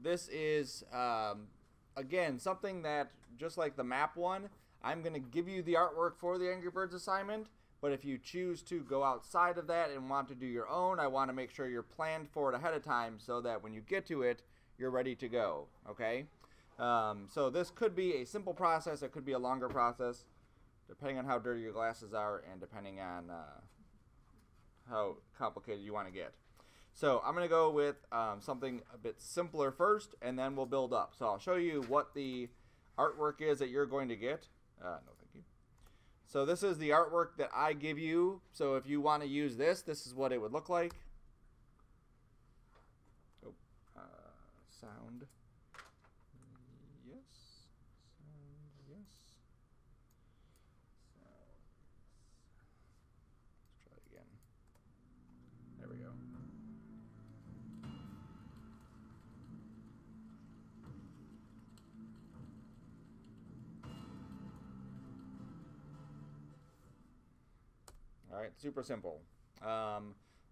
this is, again, something that, just like the map one, I'm going to give you the artwork for the Angry Birds assignment, but if you choose to go outside of that and want to do your own, I want to make sure you're planned for it ahead of time so that when you get to it, you're ready to go, okay? So this could be a simple process, it could be a longer process, depending on how dirty your glasses are and depending on how complicated you want to get. So I'm going to go with something a bit simpler first, and then we'll build up. So I'll show you what the artwork is that you're going to get. No, thank you. So this is the artwork that I give you. So if you want to use this, this is what it would look like. Oh, sound. Yes. Sound. Yes. Let's try it again. There we go. Alright, super simple. A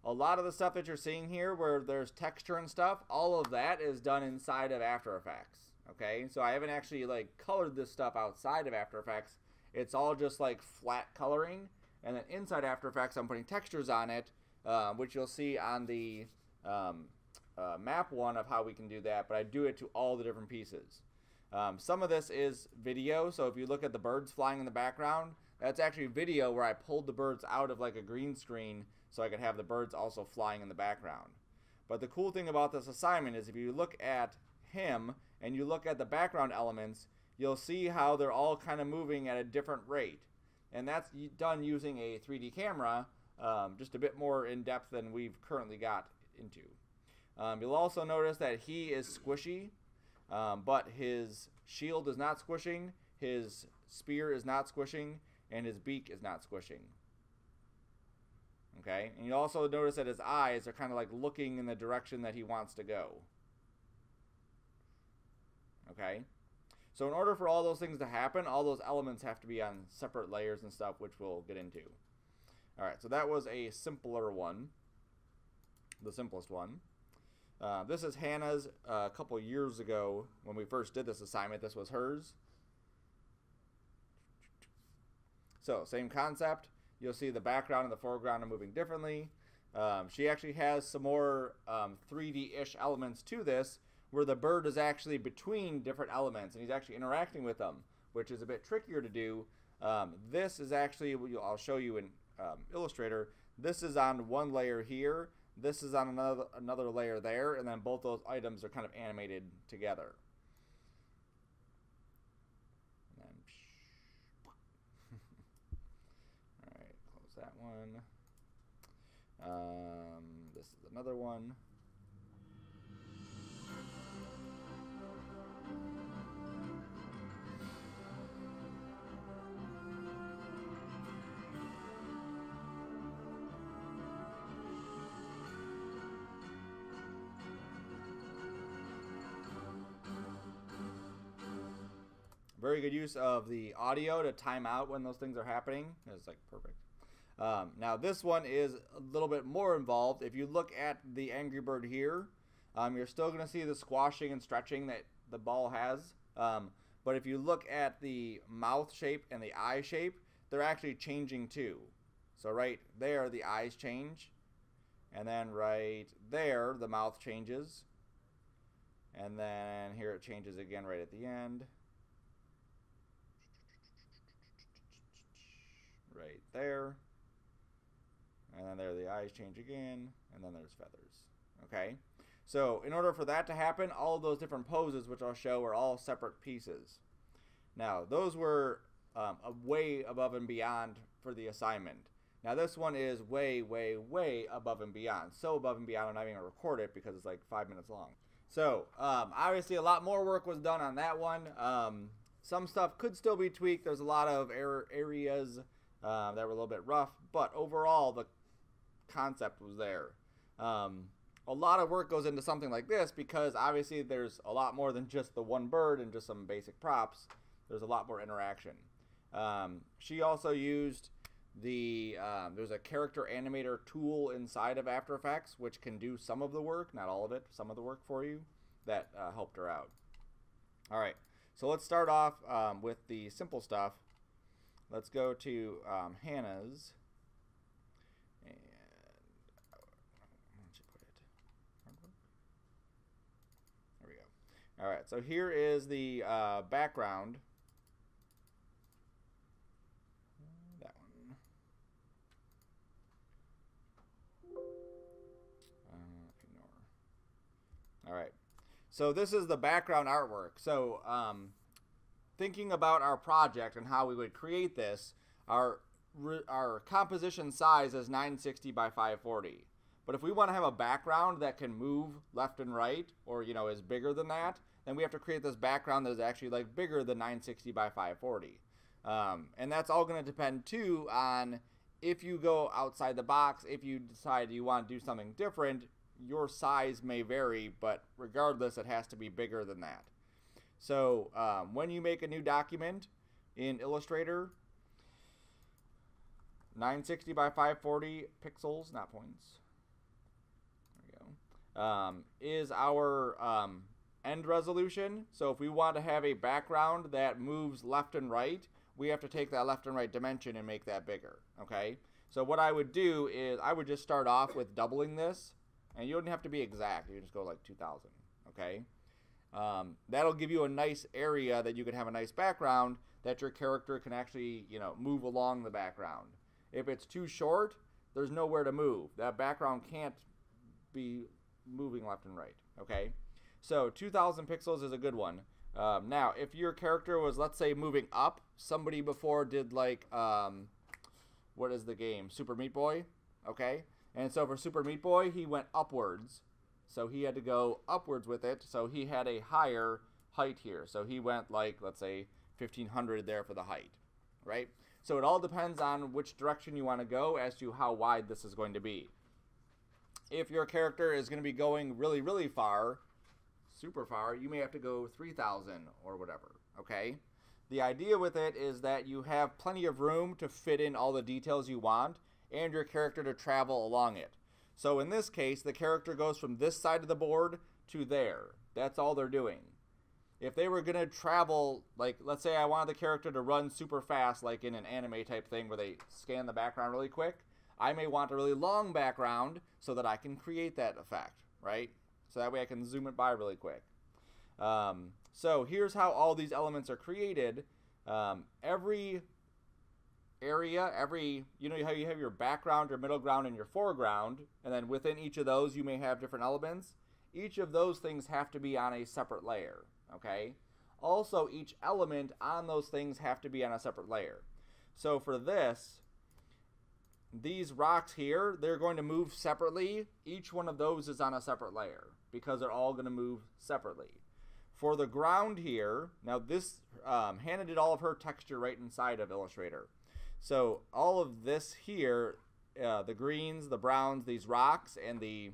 lot of the stuff that you're seeing here where there's texture and stuff, all of that is done inside of After Effects. Okay, so I haven't actually like colored this stuff outside of After Effects. It's all just like flat coloring, and then inside After Effects I'm putting textures on it, which you'll see on the map one of how we can do that, but I do it to all the different pieces. Some of this is video, so if you look at the birds flying in the background, that's actually video where I pulled the birds out of like a green screen so I could have the birds also flying in the background. But the cool thing about this assignment is if you look at him and you look at the background elements, you'll see how they're all kind of moving at a different rate. And that's done using a 3D camera, just a bit more in depth than we've currently got into. You'll also notice that he is squishy, but his shield is not squishing, his spear is not squishing, and his beak is not squishing. Okay, and you also notice that his eyes are kind of like looking in the direction that he wants to go. Okay, so in order for all those things to happen, all those elements have to be on separate layers and stuff, which we'll get into. Alright, so that was a simpler one, the simplest one. This is Hannah's a couple years ago when we first did this assignment. This was hers. So, same concept. You'll see the background and the foreground are moving differently. She actually has some more 3D-ish elements to this, where the bird is actually between different elements, and he's actually interacting with them, which is a bit trickier to do. This is actually, I'll show you in Illustrator, this is on one layer here, this is on another layer there, and then both those items are kind of animated together. That one. This is another one. Very good use of the audio to time out when those things are happening. It's like perfect. Now this one is a little bit more involved. If you look at the Angry Bird here, you're still going to see the squashing and stretching that the ball has. But if you look at the mouth shape and the eye shape, they're actually changing too. So right there, the eyes change. And then right there, the mouth changes. And then here it changes again right at the end. Right there. And then there the eyes change again, and then there's feathers. Okay? So in order for that to happen, all of those different poses, which I'll show, are all separate pieces. Now, those were way above and beyond for the assignment. Now this one is way, way, way above and beyond. So above and beyond I'm not even going to record it because it's like 5 minutes long. So, obviously a lot more work was done on that one. Some stuff could still be tweaked. There's a lot of areas that were a little bit rough, but overall the concept was there. A lot of work goes into something like this because obviously there's a lot more than just the one bird and just some basic props. There's a lot more interaction. She also used there's a character animator tool inside of After Effects which can do some of the work, not all of it, some of the work for you. that helped her out. All right, so let's start off with the simple stuff. Let's go to Hannah's. And where did you put it? There we go. All right, so here is the background. That one. Ignore. All right. So this is the background artwork. So thinking about our project and how we would create this, our composition size is 960 by 540. But if we want to have a background that can move left and right, or is bigger than that, then we have to create this background that is actually like bigger than 960 by 540. And that's all going to depend too on if you go outside the box. If you decide you want to do something different, your size may vary, but regardless, it has to be bigger than that. So when you make a new document in Illustrator, 960 by 540 pixels, not points, there we go, is our end resolution. So if we want to have a background that moves left and right, we have to take that left and right dimension and make that bigger, okay? So what I would do is I would just start off with doubling this. And you don't have to be exact. You just go like 2,000, okay? That'll give you a nice area that you can have a nice background that your character can actually, move along the background. If it's too short, there's nowhere to move. That background can't be moving left and right, okay? So 2,000 pixels is a good one. Now, if your character was, let's say, moving up, somebody before did like, what is the game? Super Meat Boy, okay? And so for Super Meat Boy, he went upwards. So he had to go upwards with it. So he had a higher height here. So he went like, let's say, 1,500 there for the height, right? So it all depends on which direction you want to go as to how wide this is going to be. If your character is going to be going really, really far, super far, you may have to go 3,000 or whatever, okay? The idea with it is that you have plenty of room to fit in all the details you want, and your character to travel along it. So in this case, the character goes from this side of the board to there. That's all they're doing. If they were going to travel, like, let's say I wanted the character to run super fast, like in an anime type thing where they scan the background really quick, I may want a really long background so that I can create that effect, right? So that way I can zoom it by really quick. So here's how all these elements are created. Every area, you know how you have your background, your middle ground, and your foreground, and then within each of those you may have different elements. Each of those things have to be on a separate layer, okay? Also, each element on those things have to be on a separate layer. So for this, these rocks here, they're going to move separately. Each one of those is on a separate layer because they're all going to move separately. For the ground here, now this, Hannah did all of her texture right inside of Illustrator. So all of this here, the greens, the browns, these rocks, and the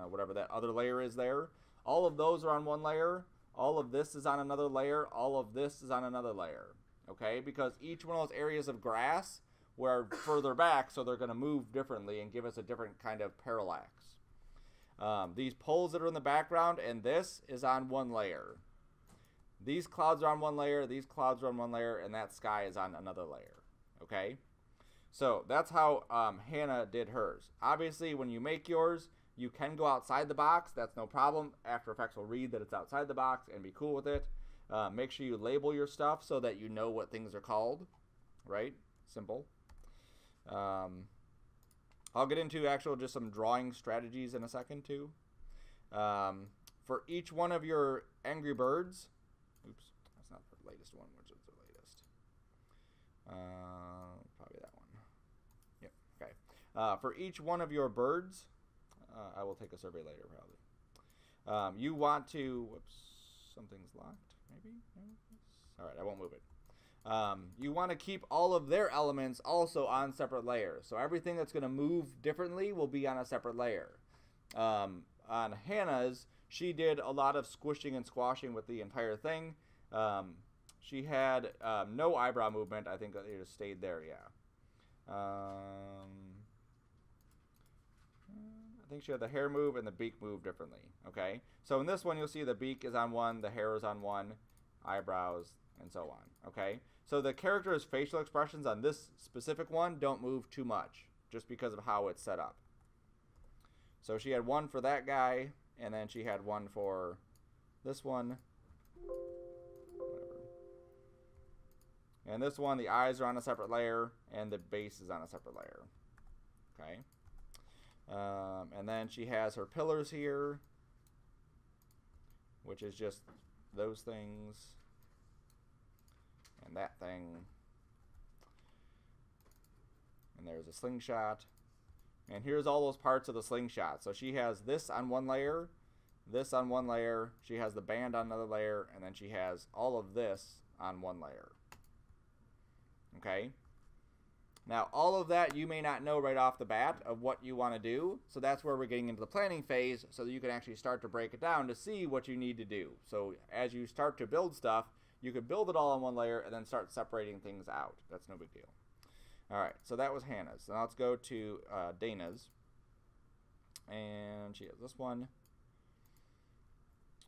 whatever that other layer is there, all of those are on one layer. All of this is on another layer. All of this is on another layer, okay? Because each one of those areas of grass were further back, so they're going to move differently and give us a different kind of parallax. These poles that are in the background and this is on one layer. These clouds are on one layer, these clouds are on one layer, and that sky is on another layer. Okay, so that's how Hannah did hers. Obviously, when you make yours, you can go outside the box. That's no problem. After Effects will read that it's outside the box and be cool with it. Make sure you label your stuff so that you know what things are called, right? Simple. I'll get into just some drawing strategies in a second too. For each one of your Angry Birds, oops, that's not the latest one, which is the latest. Probably that one. Yep, okay. For each one of your birds, I will take a survey later probably. You want to, whoops, something's locked, maybe? All right, I won't move it. You want to keep all of their elements also on separate layers. So everything that's going to move differently will be on a separate layer. On Hannah's, she did a lot of squishing and squashing with the entire thing. She had no eyebrow movement. I think it just stayed there, yeah. I think she had the hair move and the beak move differently. Okay, so in this one you'll see the beak is on one, the hair is on one, eyebrows, and so on. Okay, so the character's facial expressions on this specific one don't move too much, just because of how it's set up. So she had one for that guy, and then she had one for this one. Whatever. And this one, the eyes are on a separate layer, and the base is on a separate layer. Okay. And then she has her pillars here, which is just those things and that thing. And there's a slingshot. And here's all those parts of the slingshot. So she has this on one layer, this on one layer, she has the band on another layer, and then she has all of this on one layer. Okay? Now, all of that you may not know right off the bat of what you want to do, so that's where we're getting into the planning phase so that you can actually start to break it down to see what you need to do. So as you start to build stuff, you can build it all on one layer and then start separating things out. That's no big deal. Alright, so that was Hannah's. Now let's go to Dana's. And she has this one.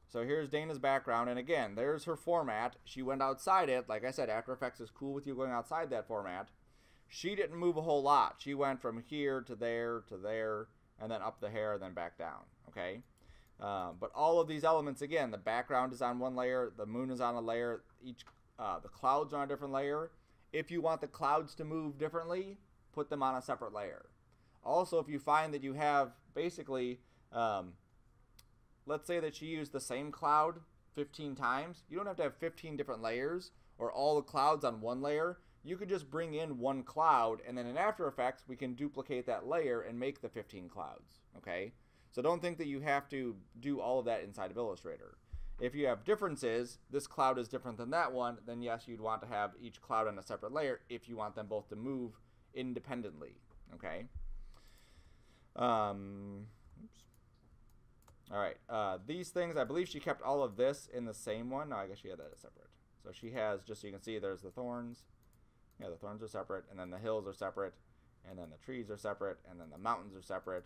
So here's Dana's background, and again, there's her format. She went outside it. Like I said, After Effects is cool with you going outside that format. She didn't move a whole lot. She went from here to there, and then up the hair, and then back down. Okay? But all of these elements, again, the background is on one layer, the moon is on a layer, the clouds are on a different layer. If you want the clouds to move differently, put them on a separate layer. Also, if you find that you have basically, let's say that she used the same cloud 15 times, you don't have to have 15 different layers or all the clouds on one layer. You could just bring in one cloud, and then in After Effects, we can duplicate that layer and make the 15 clouds, okay? So don't think that you have to do all of that inside of Illustrator. If you have differences, this cloud is different than that one, then yes, you'd want to have each cloud on a separate layer if you want them both to move independently, okay? Oops. All right, these things, I believe she kept all of this in the same one. No, I guess she had that as separate. So she has, just so you can see, there's the thorns. Yeah, the thorns are separate, and then the hills are separate, and then the trees are separate, and then the mountains are separate.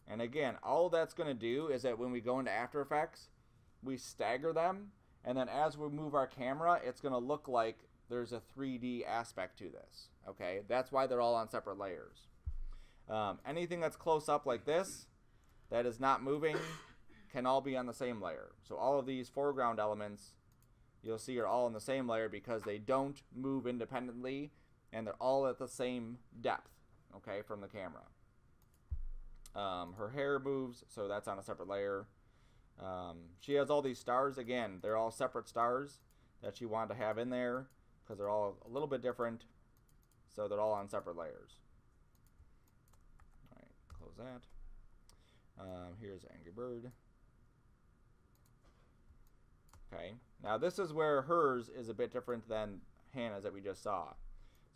And again, all that's going to do is that when we go into After Effects, we stagger them, and then as we move our camera, it's going to look like there's a 3D aspect to this. Okay, that's why they're all on separate layers. Anything that's close up like this, that is not moving, can all be on the same layer. So all of these foreground elements, you'll see are all in the same layer because they don't move independently, and they're all at the same depth, okay, from the camera. Her hair moves, so that's on a separate layer. She has all these stars. Again, they're all separate stars that she wanted to have in there because they're all a little bit different, so they're all on separate layers. All right, close that. Here's Angry Bird. Okay, now this is where hers is a bit different than Hannah's that we just saw.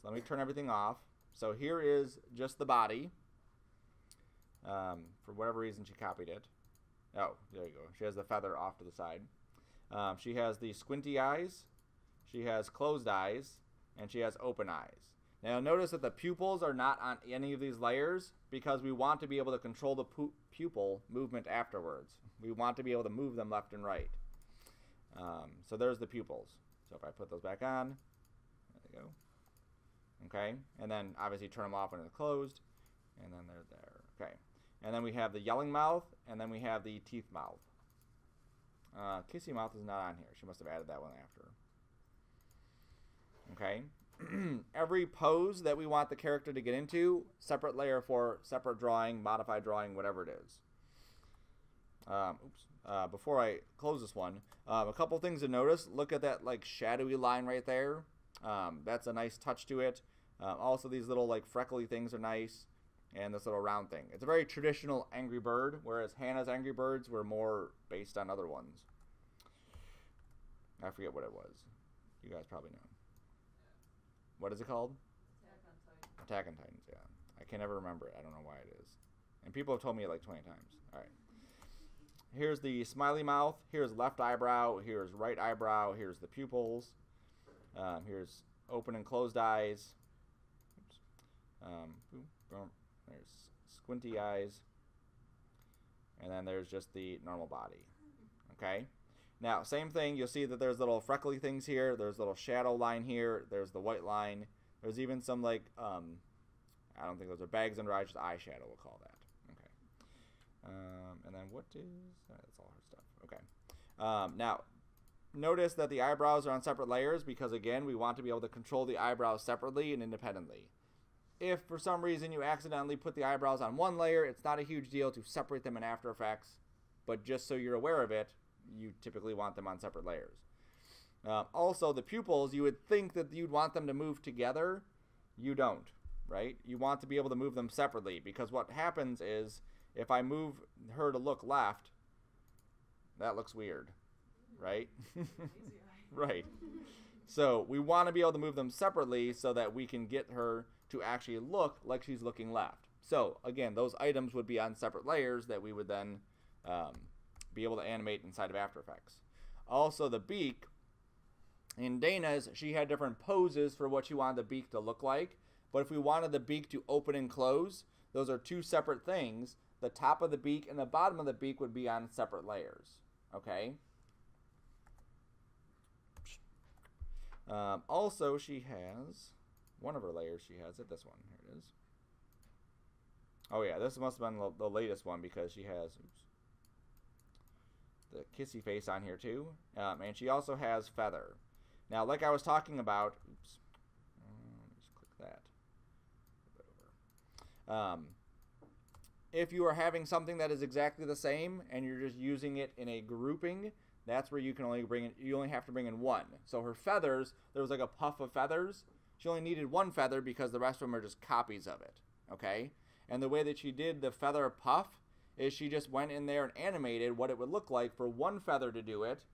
So let me turn everything off. So here is just the body. For whatever reason, she copied it. Oh, there you go. She has the feather off to the side. She has the squinty eyes. She has closed eyes. And she has open eyes. Now, notice that the pupils are not on any of these layers because we want to be able to control the pupil movement afterwards. We want to be able to move them left and right. So there's the pupils. So if I put those back on, there they go. Okay, and then obviously turn them off when they're closed, and then they're there. Okay, and then we have the yelling mouth, and then we have the teeth mouth. Kissy mouth is not on here. She must have added that one after. Okay, every pose that we want the character to get into, separate layer for separate drawing, modified drawing, whatever it is. Before I close this one, a couple things to notice. Look at that like shadowy line right there. That's a nice touch to it. Also, these little like freckly things are nice, and this little round thing. It's a very traditional Angry Bird, whereas Hannah's Angry Birds were more based on other ones. I forget what it was. You guys probably know. What is it called? Attack on Titan. Attack on Titans, yeah. I can never remember it. I don't know why it is. And people have told me it like 20 times. All right. Here's the smiley mouth. Here's left eyebrow. Here's right eyebrow. Here's the pupils. Here's open and closed eyes. Oops. There's squinty eyes. And then there's just the normal body. Okay? Now, same thing. You'll see that there's little freckly things here. There's a little shadow line here. There's the white line. There's even some, like, I don't think those are bags under eyes, just eyeshadow, we'll call that. Okay. And then what is... that's all her stuff. Okay. Now, notice that the eyebrows are on separate layers because, again, we want to be able to control the eyebrows separately and independently. If, for some reason, you accidentally put the eyebrows on one layer, it's not a huge deal to separate them in After Effects. But just so you're aware of it, you typically want them on separate layers. Also, the pupils, you would think that you'd want them to move together. You don't, right? You want to be able to move them separately because what happens is if I move her to look left, that looks weird, right? Right. So we want to be able to move them separately so that we can get her to actually look like she's looking left. So, again, those items would be on separate layers that we would then be able to animate inside of After Effects. Also, the beak, in Dana's, she had different poses for what she wanted the beak to look like. But if we wanted the beak to open and close, those are two separate things. The top of the beak and the bottom of the beak would be on separate layers. Okay? Also, she has... one of her layers she has it. This one. Here it is. Oh, yeah. This must have been the latest one because she has... oops, the kissy face on here, too. And she also has feather. Now, like I was talking about... oops. Let me just click that. If you are having something that is exactly the same and you're just using it in a grouping, that's where you can only bring in... you only have to bring in one. So her feathers, there was like a puff of feathers. She only needed one feather because the rest of them are just copies of it, okay? And the way that she did the feather puff is she just went in there and animated what it would look like for one feather to do it,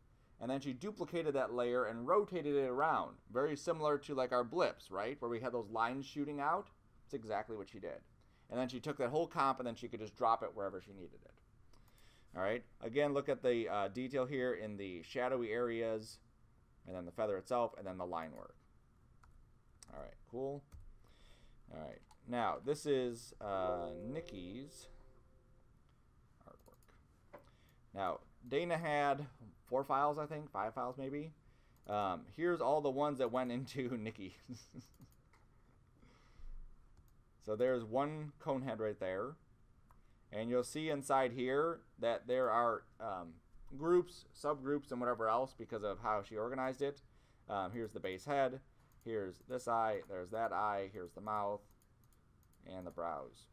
and then she duplicated that layer and rotated it around. Very similar to like our blips, right? Where we had those lines shooting out. It's exactly what she did. And then she took that whole comp and then she could just drop it wherever she needed it. All right? Again, look at the detail here in the shadowy areas, and then the feather itself, and then the line work. All right, cool. All right, now this is Nikki's artwork. Now, Dana had 4 files, I think, 5 files maybe. Here's all the ones that went into Nikki. So there's one cone head right there. And you'll see inside here that there are groups, subgroups, and whatever else because of how she organized it. Here's the base head. Here's this eye, there's that eye, here's the mouth, and the brows.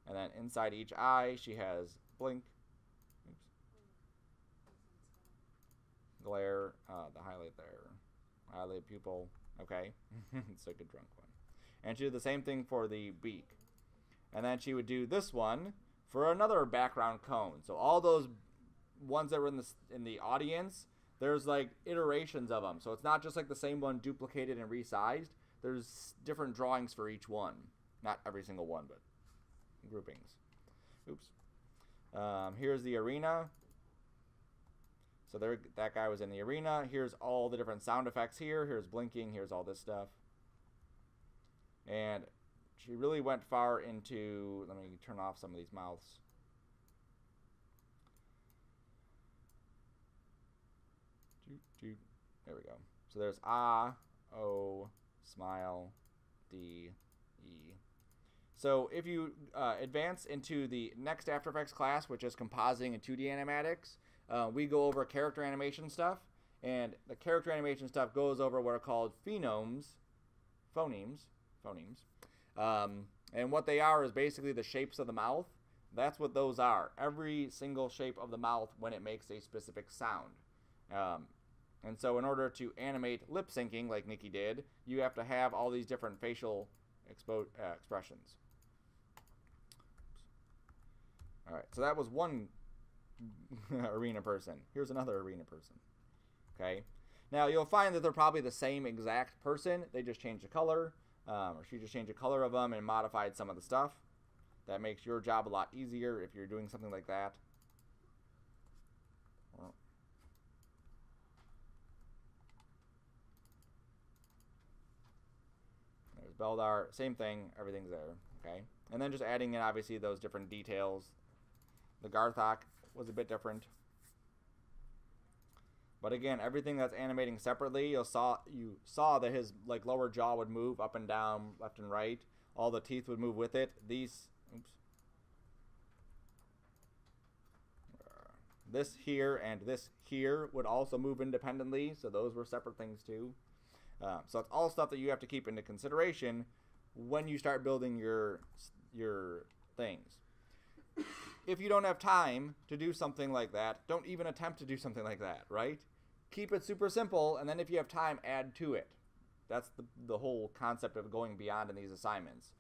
And then inside each eye, she has blink, oops, glare, the highlight there, eyelid, pupil, okay, it's a good drunk one. And she did the same thing for the beak. And then she would do this one for another background cone. So all those ones that were in the audience, there's like iterations of them. So it's not just like the same one duplicated and resized. There's different drawings for each one. Not every single one, but groupings. Oops. Here's the arena. So there, that guy was in the arena. Here's all the different sound effects here. Here's blinking. Here's all this stuff. And she really went far into... let me turn off some of these mouths. There we go. So there's A, O, smile, D, E. So if you advance into the next After Effects class, which is compositing and 2D animatics, we go over character animation stuff. And the character animation stuff goes over what are called phonemes. And what they are is basically the shapes of the mouth. That's what those are. Every single shape of the mouth when it makes a specific sound. And so in order to animate lip syncing like Nikki did, you have to have all these different facial expressions. All right, so that was one arena person. Here's another arena person. Okay. Now you'll find that they're probably the same exact person. They just changed the color, or she just changed the color of them and modified some of the stuff. That makes your job a lot easier if you're doing something like that. There's Beldar, same thing, everything's there, okay? And then just adding in, obviously, those different details The Garthok was a bit different. But again, everything that's animating separately, you saw that his like lower jaw would move up and down, left and right. All the teeth would move with it. These, this here and this here would also move independently, so those were separate things too. So it's all stuff that you have to keep into consideration when you start building your things. If you don't have time to do something like that, don't even attempt to do something like that, right? Keep it super simple, and then if you have time, add to it. That's the whole concept of going beyond in these assignments.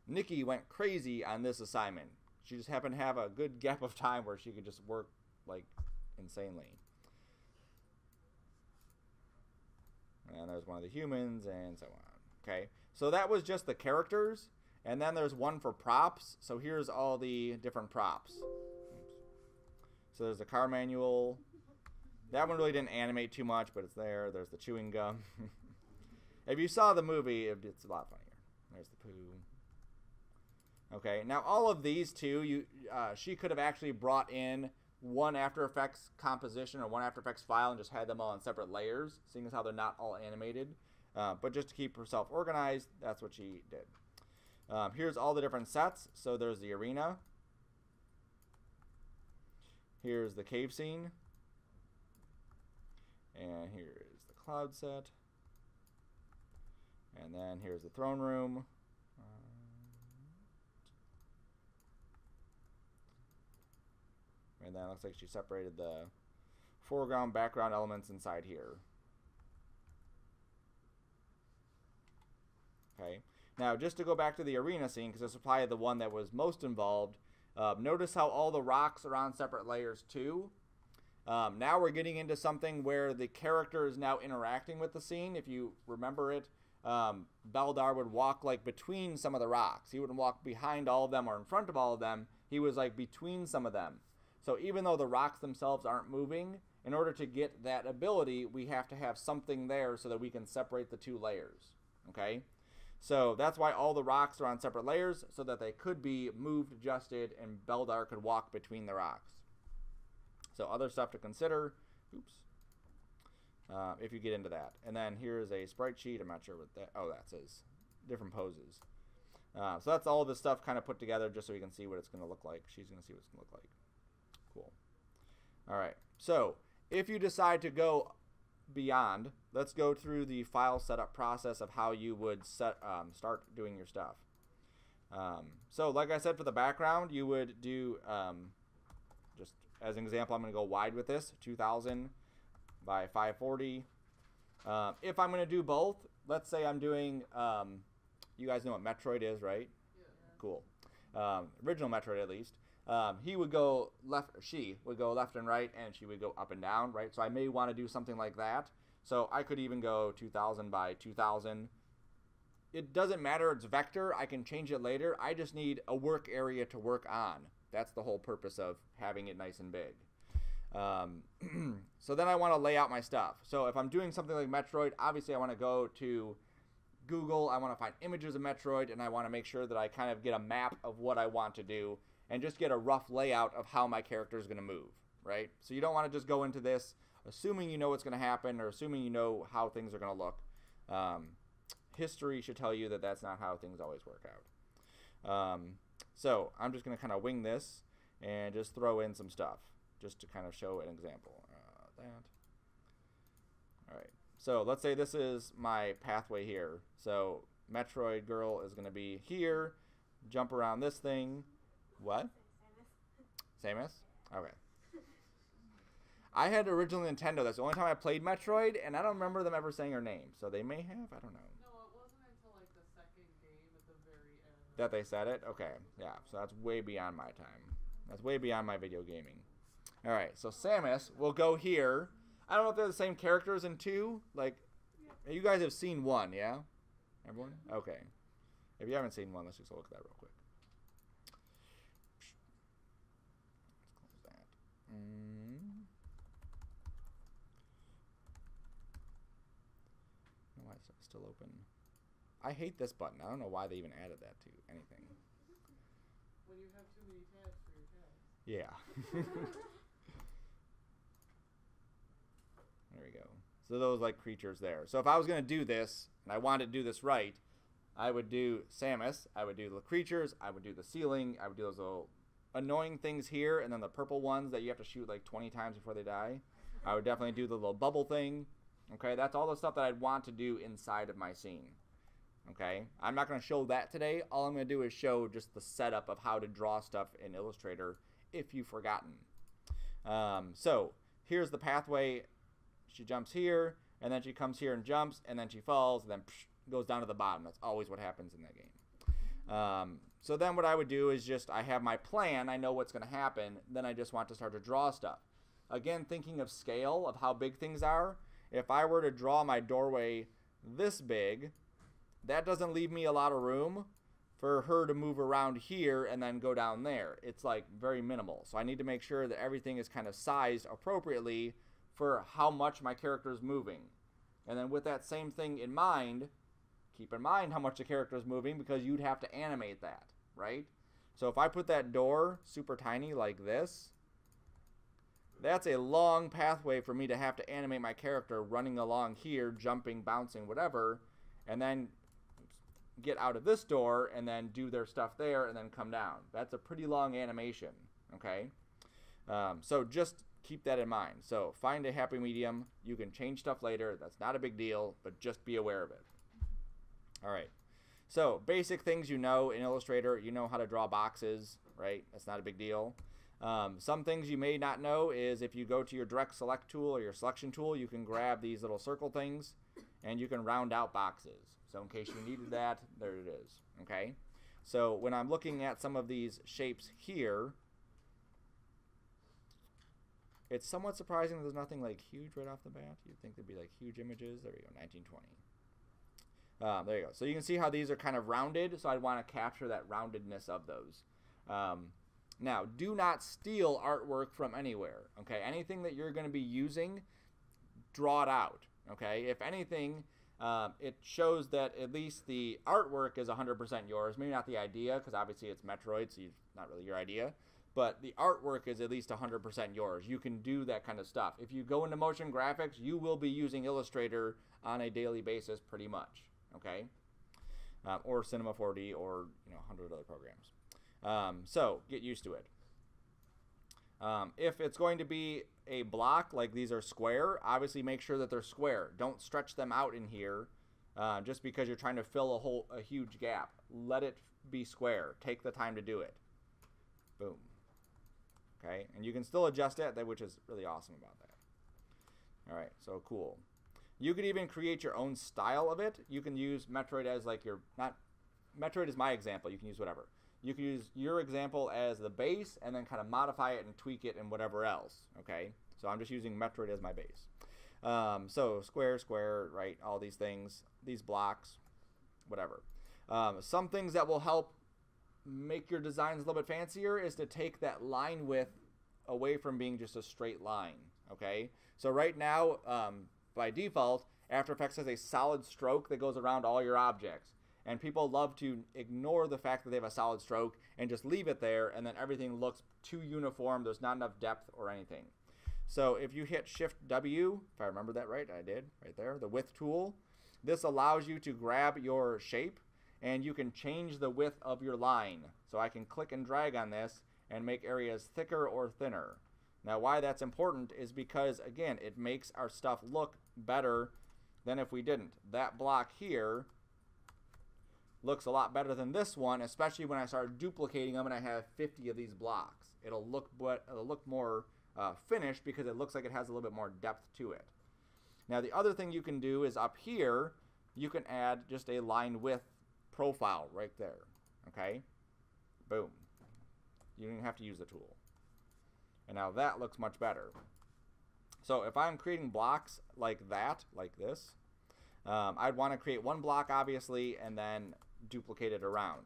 Nikki went crazy on this assignment. She just happened to have a good gap of time where she could just work like insanely. And there's one of the humans and so on. Okay, so that was just the characters. And then there's one for props. So here's all the different props. So there's the car manual. That one really didn't animate too much, but it's there. There's the chewing gum. If you saw the movie, it's a lot funnier. There's the poo. Okay, now all of these too, she could have actually brought in one After Effects composition or one After Effects file and just had them all in separate layers, seeing as how they're not all animated. But just to keep herself organized, that's what she did. Here's all the different sets. So there's the arena. Here's the cave scene. And here is the cloud set. And then here's the throne room. And then it looks like she separated the foreground, background elements inside here. Okay. Now, just to go back to the arena scene, because this is probably the one that was most involved, notice how all the rocks are on separate layers too. Now we're getting into something where the character is now interacting with the scene. If you remember it, Beldar would walk like between some of the rocks. He wouldn't walk behind all of them or in front of all of them. He was like between some of them. So even though the rocks themselves aren't moving, in order to get that ability, we have to have something there so that we can separate the two layers. Okay? So that's why all the rocks are on separate layers, so that they could be moved, adjusted, and Beldar could walk between the rocks. So other stuff to consider, if you get into that. And then here's a sprite sheet. I'm not sure what that, that says different poses. So that's all of this stuff kind of put together just so you can see what it's going to look like. She's going to see what it's going to look like. Cool. All right. So if you decide to go beyond, let's go through the file setup process of how you would start doing your stuff. So like I said, for the background, you would do, just as an example, I'm going to go wide with this, 2000 by 540. If I'm going to do both, let's say I'm doing, you guys know what Metroid is, right? Yeah. Cool. Original Metroid, at least. He would go left, she would go left and right, and she would go up and down, right? So I may want to do something like that. So I could even go 2000 by 2000. It doesn't matter, it's vector. I can change it later. I just need a work area to work on. That's the whole purpose of having it nice and big. So then I want to lay out my stuff. So if I'm doing something like Metroid, obviously I want to go to Google. I want to find images of Metroid, and I want to make sure that I kind of get a map of what I want to do and just get a rough layout of how my character is going to move, right? So you don't want to just go into this assuming you know what's going to happen or assuming you know how things are going to look. History should tell you that that's not how things always work out. So I'm just going to kind of wing this and just throw in some stuff just to kind of show an example. All right. So let's say this is my pathway here. So Metroid girl is going to be here, jump around this thing. What? Samus? Okay. I had original Nintendo. That's the only time I played Metroid, and I don't remember them ever saying her name. So they may have. I don't know. No, it wasn't until like the second game at the very end. That they said it? Okay. Yeah. So that's way beyond my time. That's way beyond my video gaming. All right. So Samus will go here. I don't know if they're the same characters in 2. Like, you guys have seen 1, yeah? Everyone? Okay. If you haven't seen 1, let's just look at that real quick. Why is it still open? I hate this button. I don't know why they even added that to anything. When you have too many tabs for your tab. Yeah. There we go. So those like creatures there. So if I was going to do this, and I wanted to do this right, I would do Samus, I would do the creatures, I would do the ceiling, I would do those little annoying things here, and then the purple ones that you have to shoot like 20 times before they die. I would definitely do the little bubble thing. Okay, that's all the stuff that I'd want to do inside of my scene. Okay, I'm not going to show that today. All I'm going to do is show just the setup of how to draw stuff in Illustrator if you've forgotten. So here's the pathway. She jumps here, and then she comes here and jumps, and then she falls, and then goes down to the bottom. That's always what happens in that game. So then what I would do is just, I have my plan, I know what's going to happen, then I just want to start to draw stuff. Again, thinking of scale, of how big things are, if I were to draw my doorway this big, that doesn't leave me a lot of room for her to move around here and then go down there. It's like very minimal. So I need to make sure that everything is kind of sized appropriately for how much my character is moving. And then with that same thing in mind, keep in mind how much the character is moving, because you'd have to animate that, right? So if I put that door super tiny like this, that's a long pathway for me to have to animate my character running along here, jumping, bouncing, whatever, and then get out of this door and then do their stuff there and then come down. That's a pretty long animation, okay? So just keep that in mind. So find a happy medium. You can change stuff later. That's not a big deal, but just be aware of it. All right. So basic things you know in Illustrator. You know how to draw boxes, right? That's not a big deal. Some things you may not know is if you go to your direct select tool or your selection tool, you can grab these little circle things and you can round out boxes. So in case you needed that, there it is. Okay. So when I'm looking at some of these shapes here, it's somewhat surprising that there's nothing like huge right off the bat. You'd think there'd be like huge images. There we go, 1920. There you go. So you can see how these are kind of rounded. So I'd want to capture that roundedness of those. Now, do not steal artwork from anywhere. Okay, anything that you're going to be using, draw it out. Okay, if anything, it shows that at least the artwork is 100% yours. Maybe not the idea, because obviously it's Metroid, so it's not really your idea. But the artwork is at least 100% yours. You can do that kind of stuff. If you go into motion graphics, you will be using Illustrator on a daily basis pretty much. Okay, or Cinema 4D, or 100 other programs. So get used to it. If it's going to be a block, like these are square, obviously make sure that they're square. Don't stretch them out in here just because you're trying to fill a huge gap. Let it be square. Take the time to do it. Boom. Okay, and you can still adjust it, which is really awesome about that. All right, so cool. You could even create your own style of it. You can use Metroid as like Metroid is my example. You can use whatever. You can use your example as the base and then kind of modify it and tweak it and whatever else, okay? So I'm just using Metroid as my base. So square, square, right, all these things, these blocks, whatever. Some things that will help make your designs a little bit fancier is to take that line width away from being just a straight line, okay? So right now, by default, After Effects has a solid stroke that goes around all your objects. And people love to ignore the fact that they have a solid stroke and just leave it there, and then everything looks too uniform. There's not enough depth or anything. So if you hit Shift W, if I remember that right, I did, right there, the width tool, this allows you to grab your shape, and you can change the width of your line. So I can click and drag on this and make areas thicker or thinner. Now why that's important is because, again, it makes our stuff look better than if we didn't. That block here looks a lot better than this one, especially when I start duplicating them and I have 50 of these blocks. It'll look more finished because it looks like it has a little bit more depth to it. Now the other thing you can do is up here, you can add just a line width profile right there. Okay? Boom. You don't even have to use the tool. And now that looks much better. So if I'm creating blocks like that, like this, I'd want to create one block obviously and then duplicate it around.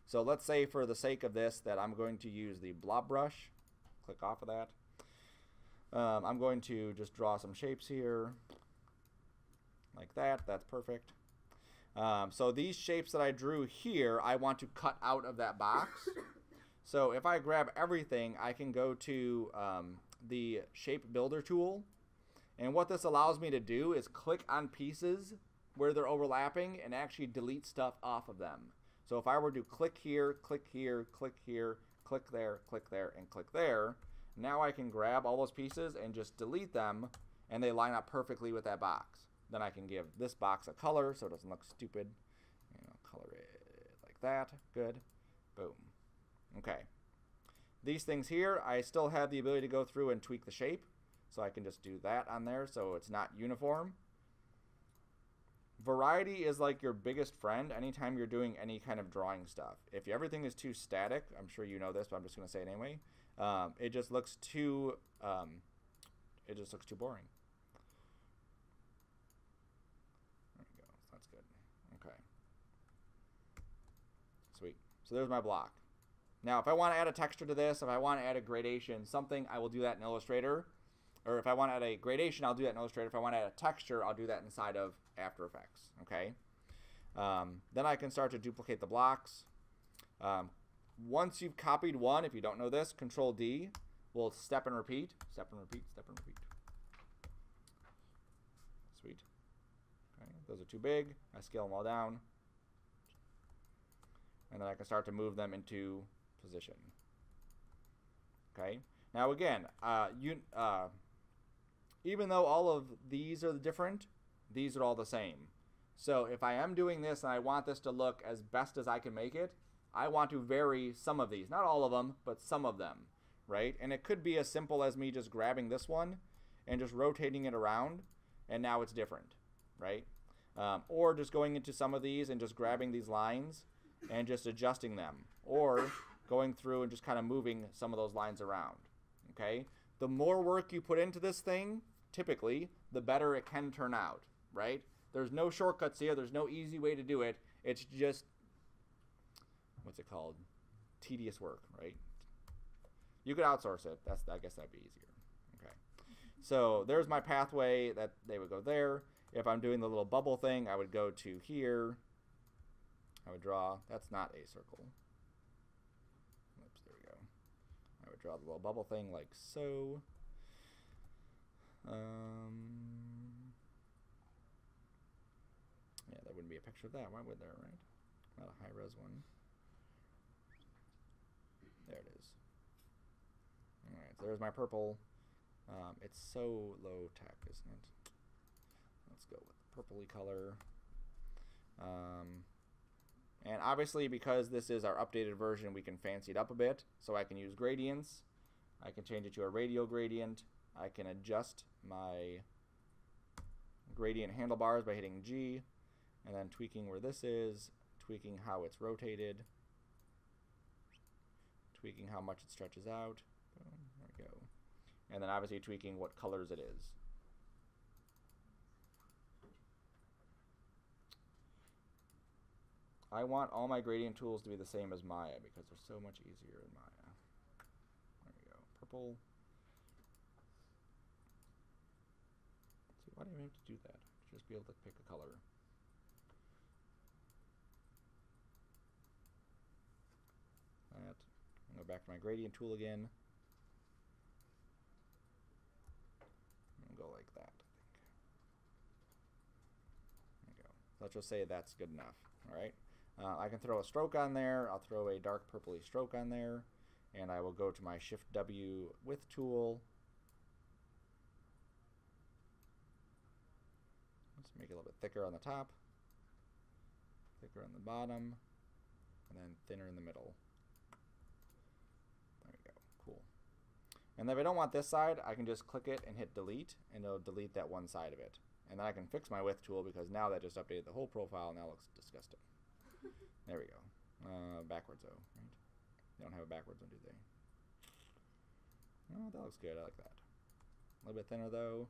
So let's say for the sake of this that I'm going to use the blob brush. Click off of that. I'm going to just draw some shapes here like that. That's perfect. So these shapes that I drew here, I want to cut out of that box. So if I grab everything, I can go to the Shape Builder tool. And what this allows me to do is click on pieces where they're overlapping and actually delete stuff off of them. So if I were to click here, click here, click here, click there, and click there, now I can grab all those pieces and just delete them, and they line up perfectly with that box. Then I can give this box a color so it doesn't look stupid. Color it like that. Good. Boom. Okay. These things here, I still have the ability to go through and tweak the shape. So I can just do that on there so it's not uniform. Variety is like your biggest friend anytime you're doing any kind of drawing stuff. If everything is too static, I'm sure you know this, but I'm just going to say it anyway. It just looks too boring. There we go. That's good. Okay. Sweet. So there's my block. Now, if I want to add a texture to this, if I want to add a gradation, something, I will do that in Illustrator. Or if I want to add a gradation, I'll do that in Illustrator. If I want to add a texture, I'll do that inside of After Effects. Okay. Then I can start to duplicate the blocks. Once you've copied one, if you don't know this, Control D will step and repeat. Step and repeat, step and repeat. Sweet. Okay. Those are too big. I scale them all down. And then I can start to move them into position. Okay. Now again, even though all of these are different, these are all the same. So if I am doing this and I want this to look as best as I can make it, I want to vary some of these. Not all of them, but some of them, right? And it could be as simple as me just grabbing this one and just rotating it around, and now it's different, right? Or just going into some of these and just grabbing these lines and just adjusting them. Or going through and just kind of moving some of those lines around, okay? The more work you put into this thing, typically, the better it can turn out, right? There's no shortcuts here. There's no easy way to do it. It's just, what's it called? Tedious work, right? You could outsource it. I guess that'd be easier. Okay. So there's my pathway that they would go there. If I'm doing the little bubble thing, I would go to here. I would draw. That's not a circle. Oops, there we go. I would draw the little bubble thing like so. Yeah, there wouldn't be a picture of that. Why would there, right? Not a high-res one. There it is. All right, so there's my purple. It's so low tech, isn't it? Let's go with the purpley color. And obviously, because this is our updated version, we can fancy it up a bit. So I can use gradients. I can change it to a radial gradient. I can adjust my gradient handlebars by hitting G, and then tweaking where this is, tweaking how it's rotated, tweaking how much it stretches out. Boom, there we go. And then obviously tweaking what colors it is. I want all my gradient tools to be the same as Maya because they're so much easier in Maya. There we go. Purple. Let's see, why do I have to do that? Just be able to pick a color. That. I'll go back to my gradient tool again. And go like that, I think. There we go. Let's just say that's good enough. All right. I can throw a stroke on there. I'll throw a dark purpley stroke on there. And I will go to my Shift W width tool. Let's make it a little bit thicker on the top, thicker on the bottom, and then thinner in the middle. There we go. Cool. And if I don't want this side, I can just click it and hit delete, and it'll delete that one side of it. And then I can fix my width tool because now that just updated the whole profile. Now it looks disgusting. There we go. Backwards though, right? They don't have a backwards one, do they? Oh, that looks good. I like that. A little bit thinner though.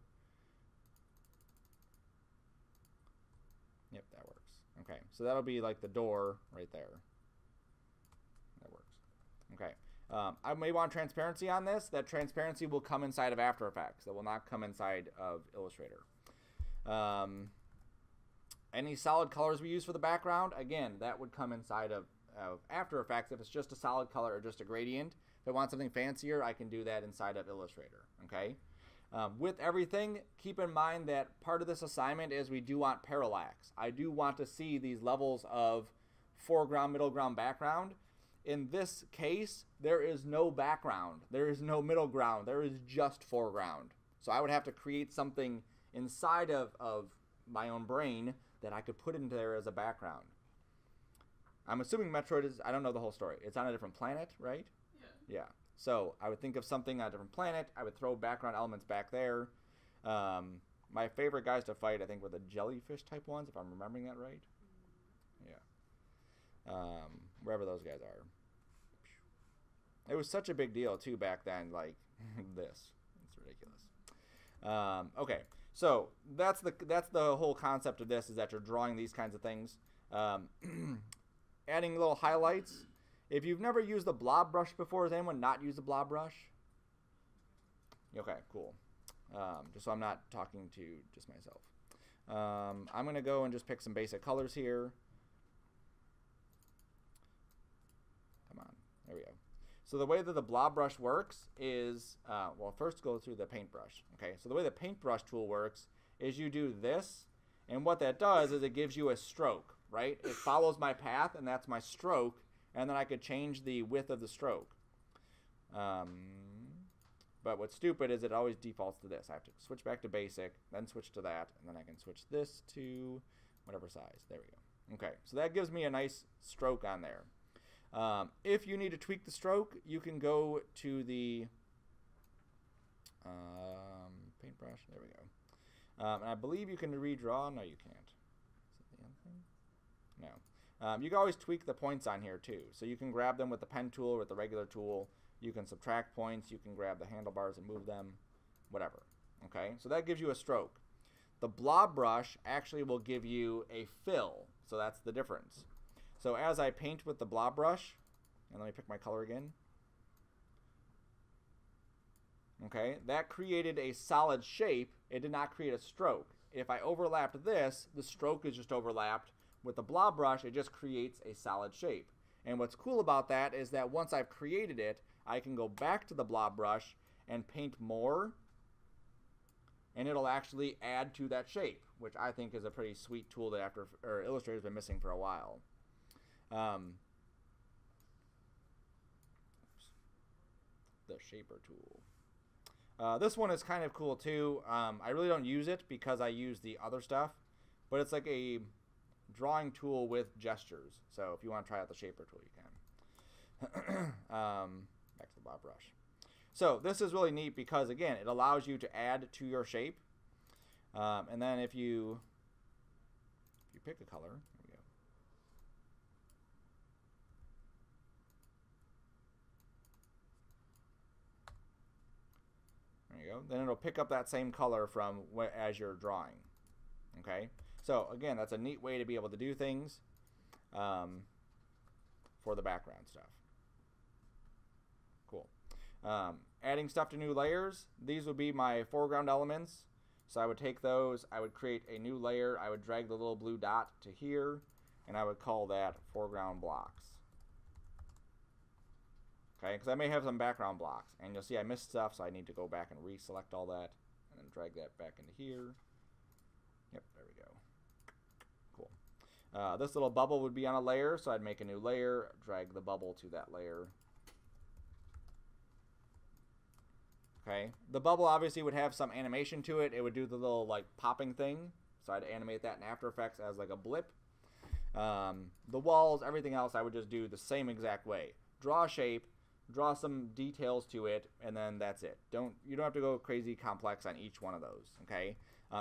Yep, that works. Okay, so that'll be like the door right there. That works. Okay. I may want transparency on this. That transparency will come inside of After Effects. That will not come inside of Illustrator. Any solid colors we use for the background, again, that would come inside of After Effects if it's just a solid color or just a gradient. If I want something fancier, I can do that inside of Illustrator, okay? With everything, keep in mind that part of this assignment is we do want parallax. I do want to see these levels of foreground, middle ground, background. In this case, there is no background. There is no middle ground. There is just foreground. So I would have to create something inside of my own brain that I could put into there as a background. I'm assuming Metroid is, I don't know the whole story. It's on a different planet, right? Yeah. So I would think of something on a different planet. I would throw background elements back there. My favorite guys to fight, I think, were the jellyfish type ones, if I'm remembering that right. Yeah. Wherever those guys are. It was such a big deal, too, back then, like this. It's ridiculous. Okay. So that's the whole concept of this, is that you're drawing these kinds of things. Adding little highlights. If you've never used the blob brush before, has anyone not used the blob brush? Okay, cool. Just so I'm not talking to just myself. I'm going to go and just pick some basic colors here. Come on. There we go. So the way that the blob brush works is, well, first go through the paintbrush. Okay, so the way the paintbrush tool works is you do this, and what that does is it gives you a stroke, right? It follows my path, and that's my stroke, and then I could change the width of the stroke. But what's stupid is it always defaults to this. I have to switch back to basic, then switch to that, and then I can switch this to whatever size. There we go. Okay, so that gives me a nice stroke on there. If you need to tweak the stroke, you can go to the paintbrush. There we go. And I believe you can redraw. No, you can't. Is that the other thing? No. You can always tweak the points on here too. So you can grab them with the pen tool or with the regular tool. You can subtract points. You can grab the handlebars and move them. Whatever. Okay, so that gives you a stroke. The blob brush actually will give you a fill. So that's the difference. So as I paint with the blob brush, and let me pick my color again. Okay, that created a solid shape. It did not create a stroke. If I overlapped this, the stroke is just overlapped. With the blob brush, it just creates a solid shape. And what's cool about that is that once I've created it, I can go back to the blob brush and paint more, and it'll actually add to that shape, which I think is a pretty sweet tool that Illustrator's been missing for a while. The shaper tool. This one is kind of cool too. I really don't use it because I use the other stuff, but it's like a drawing tool with gestures. So if you want to try out the shaper tool, you can. Back to the blob brush. So this is really neat because, again, it allows you to add to your shape. And then if you pick a color, there you go. Then it'll pick up that same color from as you're drawing. Okay. So again, that's a neat way to be able to do things for the background stuff. Cool. Adding stuff to new layers. These would be my foreground elements. So I would take those, I would create a new layer, I would drag the little blue dot to here, and I would call that foreground blocks. Okay, because I may have some background blocks, and you'll see I missed stuff, so I need to go back and reselect all that, and then drag that back into here. Yep, there we go. Cool. This little bubble would be on a layer, so I'd make a new layer, drag the bubble to that layer. Okay, the bubble obviously would have some animation to it. It would do the little like popping thing, so I'd animate that in After Effects as like a blip. The walls, everything else, I would just do the same exact way. Draw a shape, draw some details to it, and then that's it. You don't have to go crazy complex on each one of those. Okay,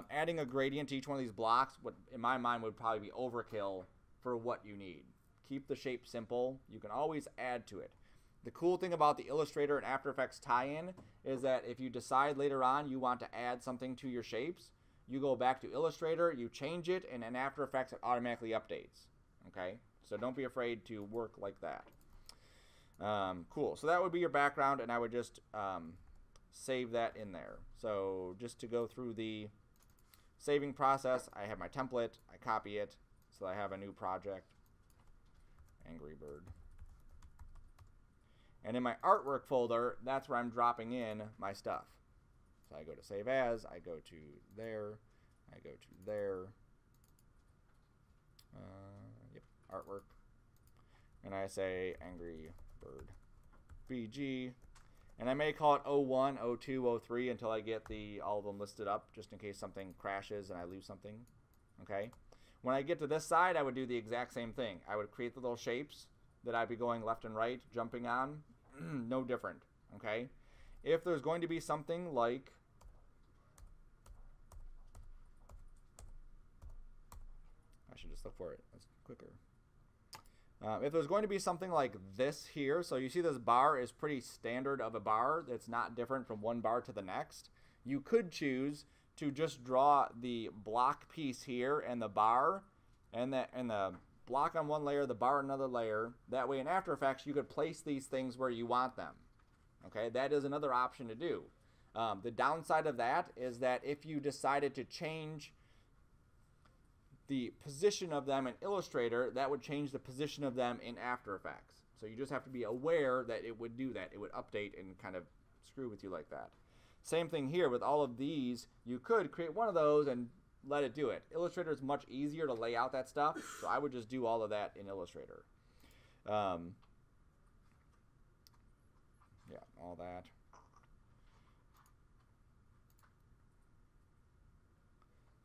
adding a gradient to each one of these blocks, would, in my mind, would probably be overkill for what you need. Keep the shape simple. You can always add to it. The cool thing about the Illustrator and After Effects tie-in is that if you decide later on you want to add something to your shapes, you go back to Illustrator, you change it, and in After Effects it automatically updates. Okay, so don't be afraid to work like that. Cool, so that would be your background, and I would just save that in there. So just to go through the saving process, I have my template, I copy it, so I have a new project, Angry Bird. And in my artwork folder, that's where I'm dropping in my stuff. So I go to Save As, I go to there, I go to there. Yep, artwork. And I say Angry Bird BG. And I may call it 01, 02, 03 until I get all of them listed up, just in case something crashes and I lose something. Okay? When I get to this side, I would do the exact same thing. I would create the little shapes that I'd be going left and right, jumping on. No different. Okay? If there's going to be something like... I should just look for it. That's quicker. If there's going to be something like this here, so you see this bar is pretty standard of a bar that's not different from one bar to the next, you could choose to just draw the block piece here and the bar and the block on one layer, the bar on another layer. That way in After Effects you could place these things where you want them. Okay, that is another option to do. The downside of that is that if you decided to change the position of them in Illustrator, that would change the position of them in After Effects. So you just have to be aware that it would do that. It would update and kind of screw with you like that. Same thing here with all of these. You could create one of those and let it do it. Illustrator is much easier to lay out that stuff, so I would just do all of that in Illustrator. Yeah, all that.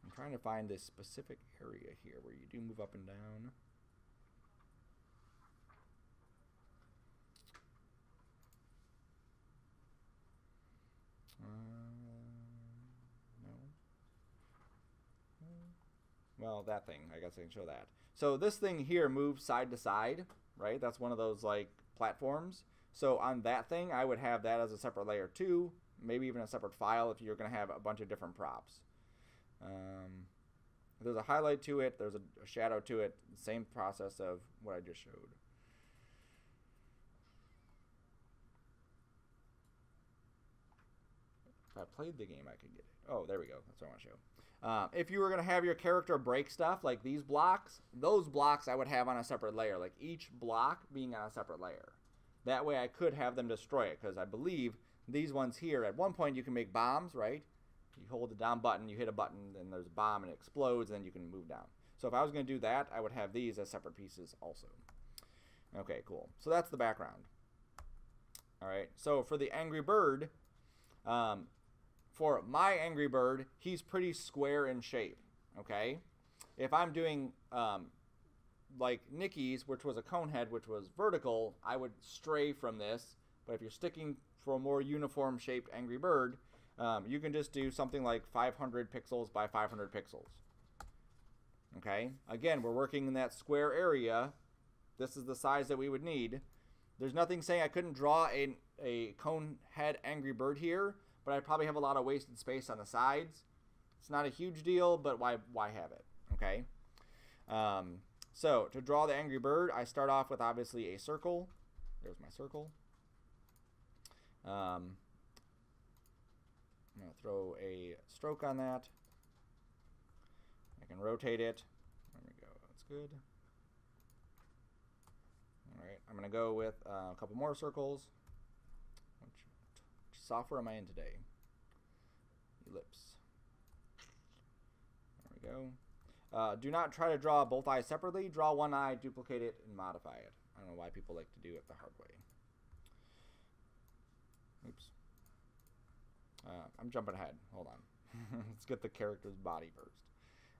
I'm trying to find this specific area here where you do move up and down. No. Well, that thing, I guess I can show that. So this thing here moves side to side, right? That's one of those like platforms. So on that thing, I would have that as a separate layer too, maybe even a separate file if you're going to have a bunch of different props. There's a highlight to it, there's a shadow to it, same process of what I just showed. If I played the game, I could get it. Oh, there we go. That's what I want to show. If you were going to have your character break stuff, like these blocks, those blocks I would have on a separate layer, like each block being on a separate layer. That way I could have them destroy it, because I believe these ones here, at one point you can make bombs, right? You hold the down button, you hit a button, then there's a bomb and it explodes, and then you can move down. So if I was going to do that, I would have these as separate pieces also. Okay, cool. So that's the background. All right, so for the Angry Bird, for my Angry Bird, he's pretty square in shape, okay? If I'm doing like Nikki's, which was a cone head, which was vertical, I would stray from this. But if you're sticking for a more uniform shaped Angry Bird, you can just do something like 500 pixels by 500 pixels. Okay? Again, we're working in that square area. This is the size that we would need. There's nothing saying I couldn't draw a cone head Angry Bird here, but I probably have a lot of wasted space on the sides. It's not a huge deal, but why have it? Okay? So to draw the Angry Bird, I start off with obviously a circle. There's my circle. I'm going to throw a stroke on that. I can rotate it. There we go. That's good. All right. I'm going to go with a couple more circles. Which software am I in today? Ellipse. There we go. Do not try to draw both eyes separately. Draw one eye, duplicate it, and modify it. I don't know why people like to do it the hard way. Oops. I'm jumping ahead. Hold on. Let's get the character's body first.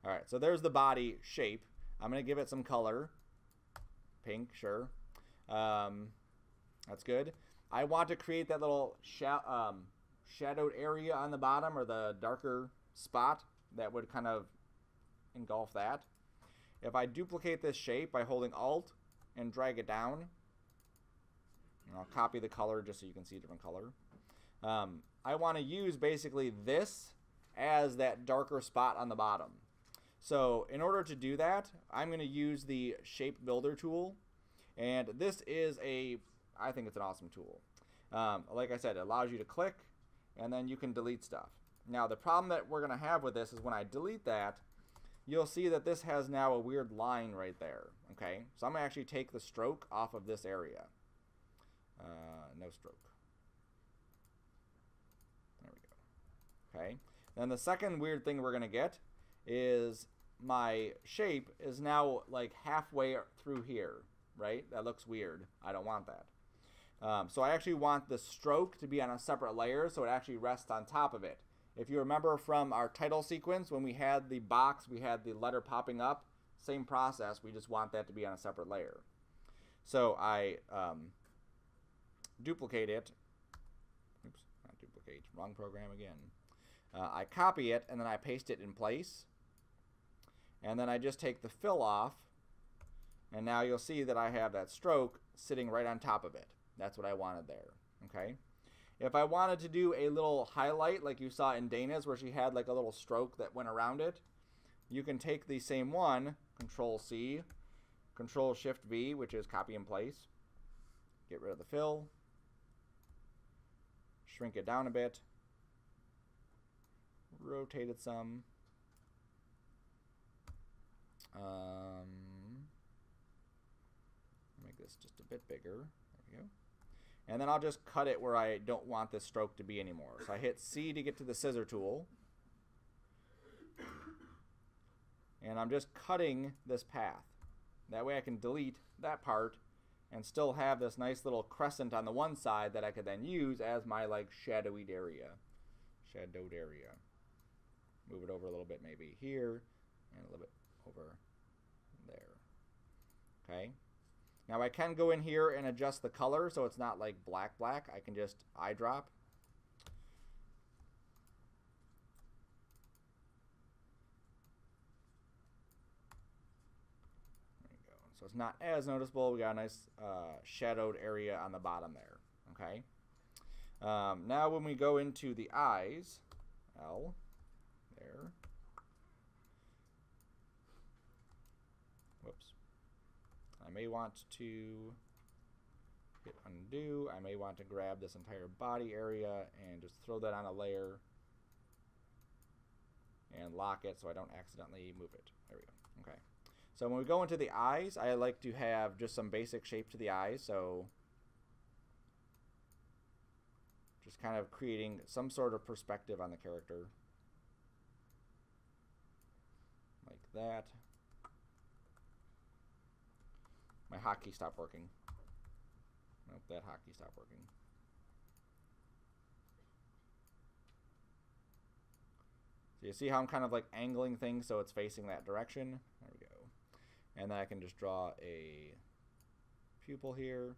All right, so there's the body shape. I'm going to give it some color. Pink, sure. That's good. I want to create that little shadowed area on the bottom, or the darker spot that would kind of engulf that. If I duplicate this shape by holding Alt and drag it down, and I'll copy the color just so you can see a different color. I want to use basically this as that darker spot on the bottom. So in order to do that, I'm going to use the Shape Builder tool. And this is I think it's an awesome tool. Like I said, it allows you to click, and then you can delete stuff. Now the problem that we're going to have with this is when I delete that, you'll see that this has now a weird line right there. Okay, so I'm going to actually take the stroke off of this area. No stroke. There we go. Okay, then the second weird thing we're going to get is my shape is now like halfway through here, right? That looks weird. I don't want that. So I actually want the stroke to be on a separate layer so it actually rests on top of it. If you remember from our title sequence, when we had the box, we had the letter popping up, same process, we just want that to be on a separate layer. So I duplicate it. Oops, not duplicate, wrong program again. I copy it and then I paste it in place. And then I just take the fill off, and now you'll see that I have that stroke sitting right on top of it. That's what I wanted there, okay? If I wanted to do a little highlight like you saw in Dana's where she had like a little stroke that went around it, you can take the same one, Control-C, Control-Shift-V, which is copy and place, get rid of the fill, shrink it down a bit, rotate it some, make this just a bit bigger. There we go. And then I'll just cut it where I don't want this stroke to be anymore. So I hit C to get to the scissor tool. And I'm just cutting this path. That way I can delete that part and still have this nice little crescent on the one side that I could then use as my like shadowed area. Move it over a little bit maybe here and a little bit over there. Okay. Now I can go in here and adjust the color so it's not like black. I can just eyedrop. There you go. So it's not as noticeable. We got a nice shadowed area on the bottom there. Okay. Now when we go into the eyes, L, there. Whoops. I may want to hit undo. I may want to grab this entire body area and just throw that on a layer and lock it so I don't accidentally move it. There we go. Okay. So when we go into the eyes, I like to have just some basic shape to the eyes. So just kind of creating some sort of perspective on the character. Like that. My hotkey stopped working. Nope, that hotkey stopped working. So you see how I'm kind of like angling things so it's facing that direction? There we go. And then I can just draw a pupil here.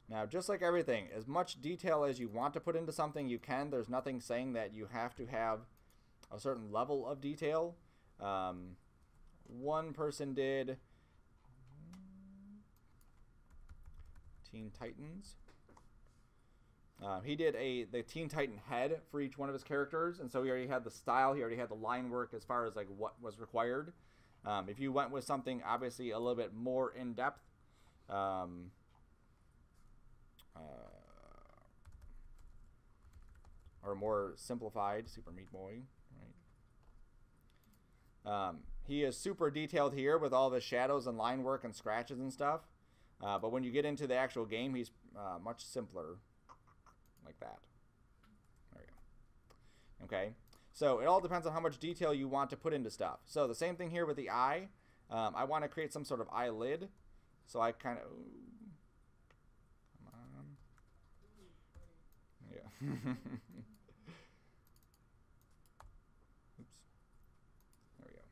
Now, just like everything, as much detail as you want to put into something, you can. There's nothing saying that you have to have a certain level of detail. One person did Teen Titans. He did the Teen Titan head for each one of his characters, and so he already had the style, he already had the line work as far as like what was required. If you went with something obviously a little bit more in depth, or more simplified, Super Meat Boy. Right. He is super detailed here with all the shadows and line work and scratches and stuff. But when you get into the actual game, he's much simpler, like that. There we go. Okay. So it all depends on how much detail you want to put into stuff. So the same thing here with the eye. I want to create some sort of eyelid. So I kind of... Come on. Yeah. Oops. There we go.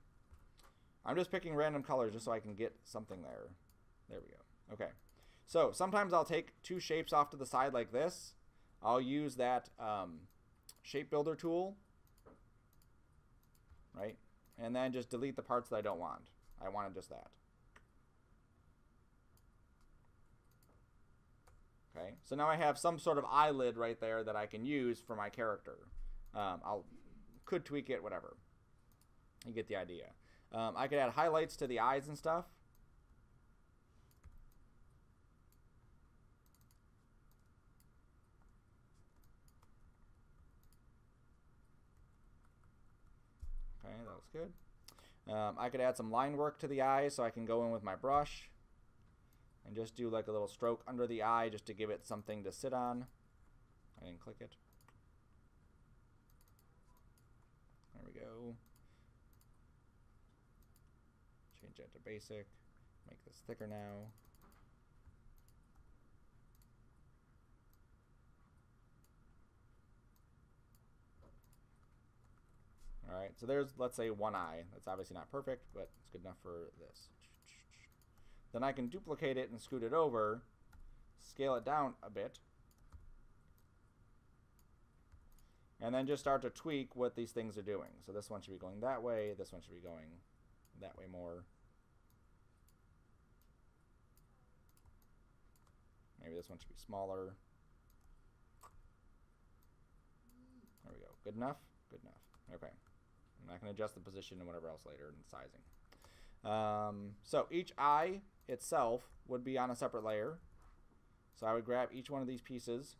I'm just picking random colors just so I can get something there. There we go. Okay. So sometimes I'll take two shapes off to the side like this. I'll use that shape builder tool. Right? And then just delete the parts that I don't want. I wanted just that. Okay, so now I have some sort of eyelid right there that I can use for my character. Could tweak it, whatever. You get the idea. I could add highlights to the eyes and stuff. looks good. I could add some line work to the eye, so I can go in with my brush and just do like a little stroke under the eye just to give it something to sit on. I didn't click it. There we go. Change that to basic. Make this thicker now. Alright, so there's, let's say, one eye. That's obviously not perfect, but it's good enough for this. Then I can duplicate it and scoot it over, scale it down a bit, and then just start to tweak what these things are doing. So this one should be going that way, this one should be going that way more. Maybe this one should be smaller. There we go. Good enough? Good enough. Okay. I can adjust the position and whatever else later and sizing. So each eye itself would be on a separate layer. So I would grab each one of these pieces,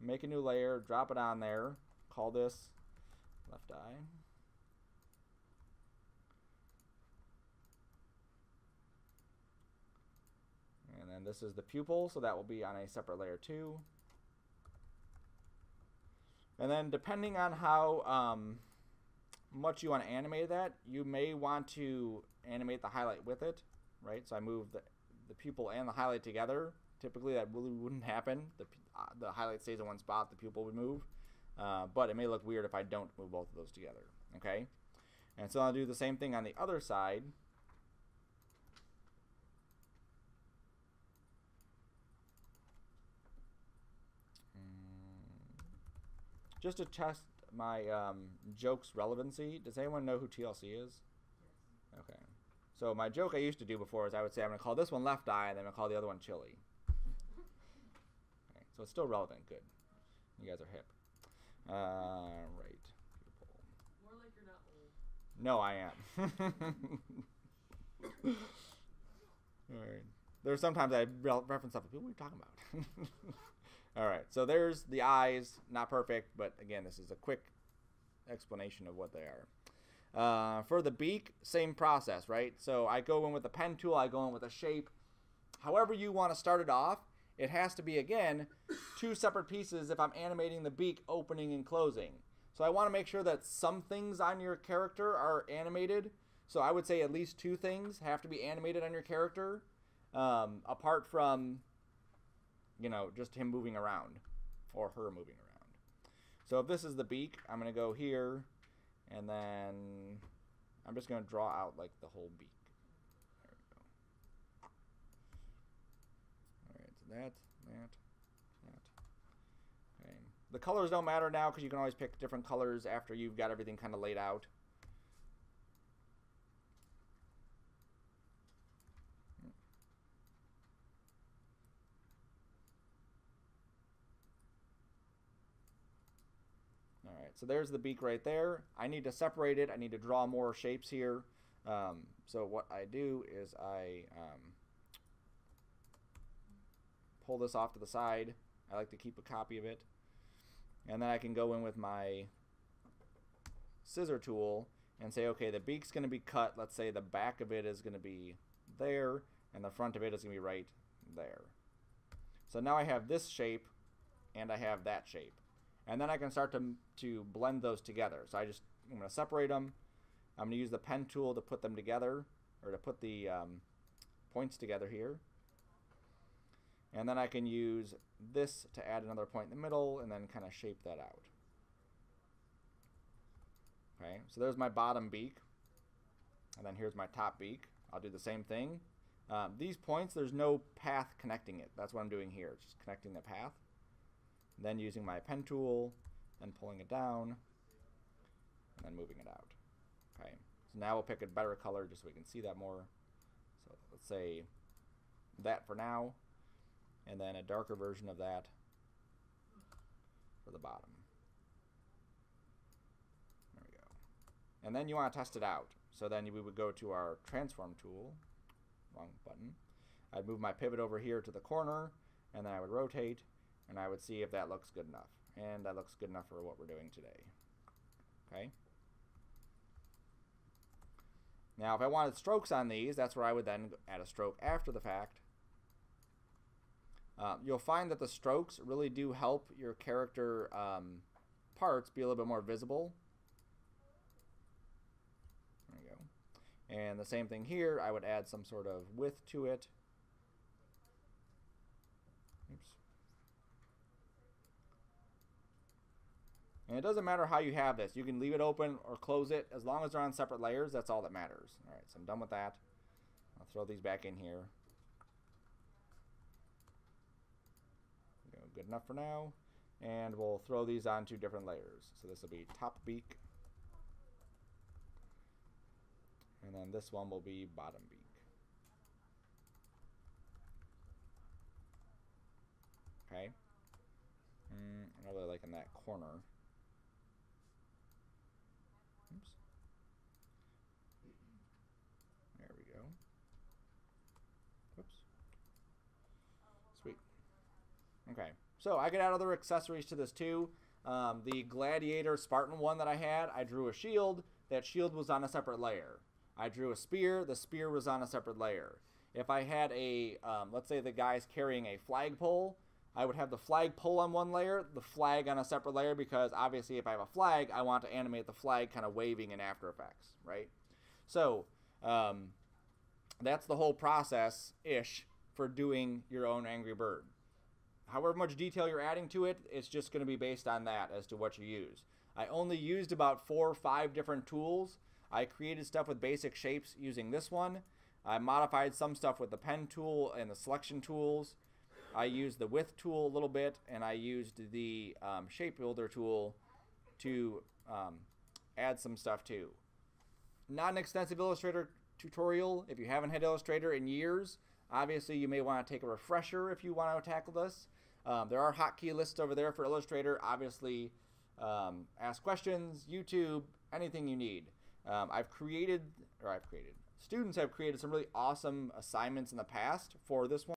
make a new layer, drop it on there, call this left eye. And then this is the pupil, so that will be on a separate layer too. And then depending on how much you want to animate that, you may want to animate the highlight with it, right? So I move the pupil and the highlight together. Typically that really wouldn't happen. The highlight stays in one spot, the pupil would move. But it may look weird if I don't move both of those together, okay? And so I'll do the same thing on the other side. Just to test my joke's relevancy, does anyone know who TLC is? Yes. Okay. So my joke I used to do before is I would say I'm going to call this one left eye and then I'm going to call the other one chili. Okay. So it's still relevant. Good. You guys are hip. Right. More like you're not old. No, I am. All right. There's sometimes I reference stuff. What are you talking about? All right, so there's the eyes, not perfect, but again, this is a quick explanation of what they are. For the beak, same process, right? So I go in with the pen tool, I go in with a shape. However you want to start it off, it has to be, again, two separate pieces if I'm animating the beak opening and closing. So I want to make sure that some things on your character are animated. So I would say at least two things have to be animated on your character, apart from, you know, just him moving around or her moving around. So if this is the beak, I'm going to go here and then I'm just going to draw out like the whole beak. There we go. All right, so that. Okay. The colors don't matter now because you can always pick different colors after you've got everything kind of laid out. So there's the beak right there. I need to separate it. I need to draw more shapes here. So what I do is I pull this off to the side. I like to keep a copy of it. And then I can go in with my scissor tool and say, okay, the beak's going to be cut. Let's say the back of it is going to be there, and the front of it is going to be right there. So now I have this shape, and I have that shape. And then I can start to blend those together. So I'm going to separate them. I'm going to use the pen tool to put them together, or to put the points together here. And then I can use this to add another point in the middle and then kind of shape that out. Okay, so there's my bottom beak. And then here's my top beak. I'll do the same thing. These points, there's no path connecting it. That's what I'm doing here, just connecting the path. Then using my pen tool, then pulling it down, and then moving it out. Okay, so now we'll pick a better color just so we can see that more. So let's say that for now, and then a darker version of that for the bottom. There we go. And then you want to test it out. So then we would go to our transform tool, wrong button. I'd move my pivot over here to the corner, and then I would rotate, and I would see if that looks good enough. And that looks good enough for what we're doing today. Okay? Now, if I wanted strokes on these, that's where I would then add a stroke after the fact. You'll find that the strokes really do help your character parts be a little bit more visible. There you go. And the same thing here, I would add some sort of width to it. Oops. And it doesn't matter how you have this. You can leave it open or close it. As long as they're on separate layers, that's all that matters. All right, so I'm done with that. I'll throw these back in here. Good enough for now. And we'll throw these onto different layers. So this will be top beak. And then this one will be bottom beak. Okay. I really like in that corner. Oops. There we go. Whoops. Sweet. Okay. So I could add other accessories to this too. The Gladiator Spartan one that I had, I drew a shield. That shield was on a separate layer. I drew a spear. The spear was on a separate layer. If I had a, let's say the guy's carrying a flagpole, I would have the flagpole on one layer, the flag on a separate layer, because obviously if I have a flag, I want to animate the flag kind of waving in After Effects, right? So that's the whole process-ish for doing your own Angry Bird. However much detail you're adding to it, it's just going to be based on that as to what you use. I only used about 4 or 5 different tools. I created stuff with basic shapes using this one. I modified some stuff with the pen tool and the selection tools. I used the width tool a little bit, and I used the shape builder tool to add some stuff too. Not an extensive Illustrator tutorial. If you haven't had Illustrator in years, obviously you may want to take a refresher if you want to tackle this. There are hotkey lists over there for Illustrator. Obviously, ask questions, YouTube, anything you need. Students have created some really awesome assignments in the past for this one.